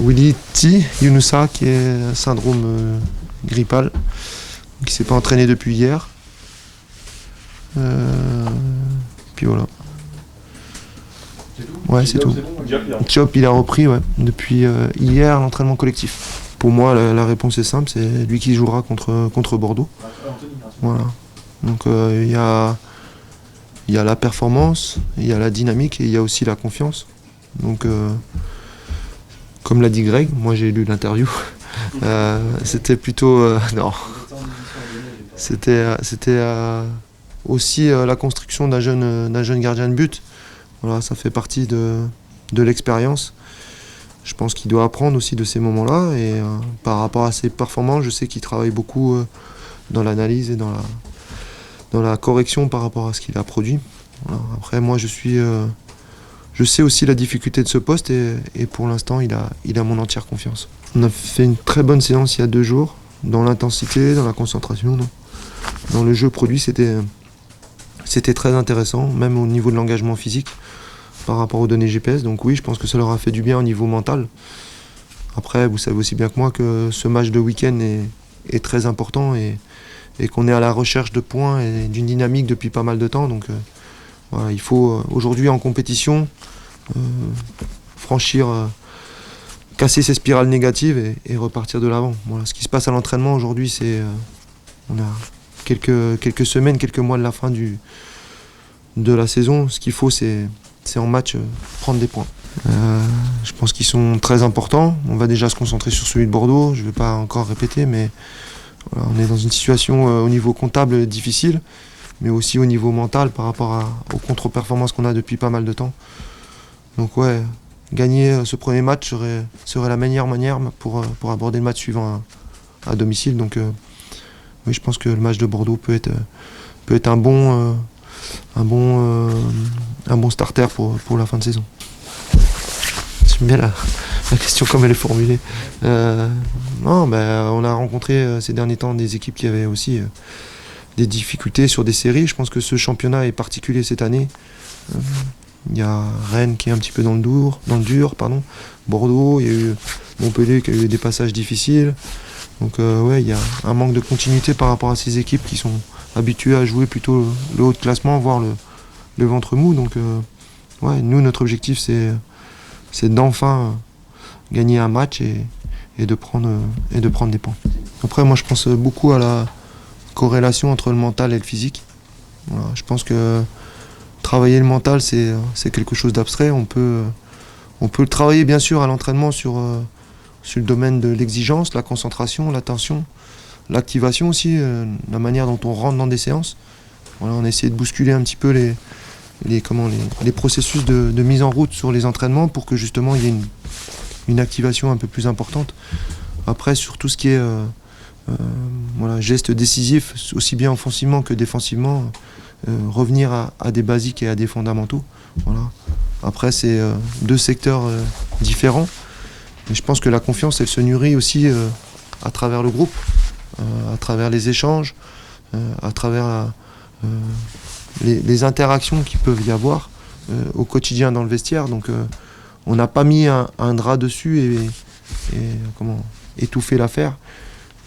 Willy T. Younoussa, qui est syndrome grippal, qui ne s'est pas entraîné depuis hier. Puis voilà. C'est tout. Ouais, c'est tout. Diop, il a repris depuis hier l'entraînement collectif. Pour moi, la réponse est simple, c'est lui qui jouera contre Bordeaux. Voilà. Donc il y a la performance, il y a la dynamique et il y a aussi la confiance. Donc comme l'a dit Greg, moi j'ai lu l'interview, c'était plutôt non. C'était aussi la construction d'un jeune gardien de but. Voilà, ça fait partie de l'expérience. Je pense qu'il doit apprendre aussi de ces moments-là. Et par rapport à ses performances, je sais qu'il travaille beaucoup dans l'analyse et dans la correction par rapport à ce qu'il a produit. Voilà. Après, moi, je sais aussi la difficulté de ce poste et pour l'instant, il a mon entière confiance. On a fait une très bonne séance il y a 2 jours, dans l'intensité, dans la concentration, dans le jeu produit, c'était très intéressant, même au niveau de l'engagement physique par rapport aux données GPS. Donc oui, je pense que ça leur a fait du bien au niveau mental. Après, vous savez aussi bien que moi que ce match de week-end est très important et qu'on est à la recherche de points et d'une dynamique depuis pas mal de temps. Donc voilà, il faut aujourd'hui en compétition franchir, casser ces spirales négatives et repartir de l'avant. Voilà, ce qui se passe à l'entraînement aujourd'hui, c'est on a quelques semaines, quelques mois de la fin de la saison. Ce qu'il faut, c'est en match prendre des points. Je pense qu'ils sont très importants. On va déjà se concentrer sur celui de Bordeaux. Je ne vais pas encore répéter, mais voilà, on est dans une situation au niveau comptable difficile, mais aussi au niveau mental par rapport aux contre-performances qu'on a depuis pas mal de temps. Donc ouais, gagner ce premier match serait la meilleure manière pour aborder le match suivant à domicile. Donc oui, je pense que le match de Bordeaux peut être un bon starter pour la fin de saison. J'aime bien la question comme elle est formulée. On a rencontré ces derniers temps des équipes qui avaient aussi des difficultés sur des séries. Je pense que ce championnat est particulier cette année. Il y a Rennes qui est un petit peu dans le dur. Bordeaux, il y a eu Montpellier qui a eu des passages difficiles. Donc il y a un manque de continuité par rapport à ces équipes qui sont habituées à jouer plutôt le haut de classement, voire le ventre mou. Donc nous, notre objectif, c'est d'enfin gagner un match et de prendre des points. Après, moi, je pense beaucoup à la corrélation entre le mental et le physique. Voilà, je pense que travailler le mental, c'est quelque chose d'abstrait. On peut le travailler, bien sûr, à l'entraînement sur le domaine de l'exigence, la concentration, l'attention, l'activation aussi, la manière dont on rentre dans des séances. Voilà, on a essayé de bousculer un petit peu les processus de mise en route sur les entraînements pour que justement il y ait une activation un peu plus importante. Après, sur tout ce qui est gestes décisifs, aussi bien offensivement que défensivement, revenir à des basiques et à des fondamentaux. Voilà. Après, c'est 2 secteurs différents. Et je pense que la confiance, elle se nourrit aussi à travers le groupe, à travers les échanges, à travers les interactions qu'il peut y avoir au quotidien dans le vestiaire. Donc on n'a pas mis un drap dessus et étouffer l'affaire.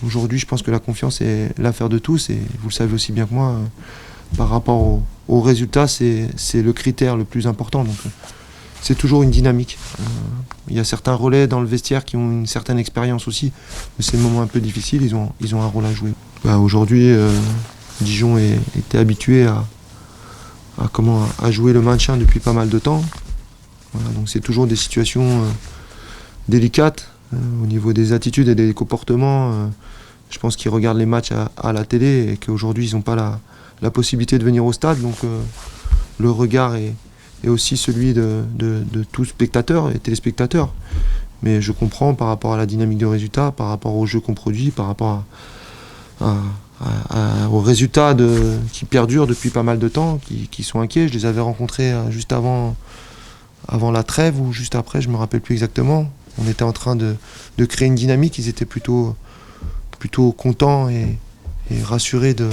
Aujourd'hui, je pense que la confiance est l'affaire de tous et vous le savez aussi bien que moi, par rapport aux résultats, c'est le critère le plus important. Donc, c'est toujours une dynamique. Il y a certains relais dans le vestiaire qui ont une certaine expérience aussi, mais c'est le moment un peu difficile, ils ont un rôle à jouer. Aujourd'hui, Dijon était habitué à jouer le maintien depuis pas mal de temps. Voilà, donc c'est toujours des situations délicates au niveau des attitudes et des comportements. Je pense qu'ils regardent les matchs à la télé et qu'aujourd'hui ils n'ont pas la possibilité de venir au stade, donc le regard est aussi celui de tous spectateurs et téléspectateurs. Mais je comprends par rapport à la dynamique de résultats, par rapport au jeu qu'on produit, par rapport aux résultats qui perdurent depuis pas mal de temps, qui sont inquiets. Je les avais rencontrés juste avant la trêve ou juste après, je ne me rappelle plus exactement. On était en train de créer une dynamique, ils étaient plutôt contents et rassurés de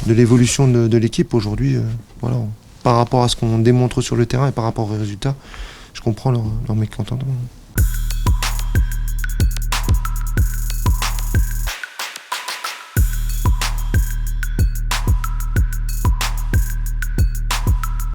l'évolution de l'équipe aujourd'hui. Par rapport à ce qu'on démontre sur le terrain et par rapport aux résultats, je comprends leur mécontentement.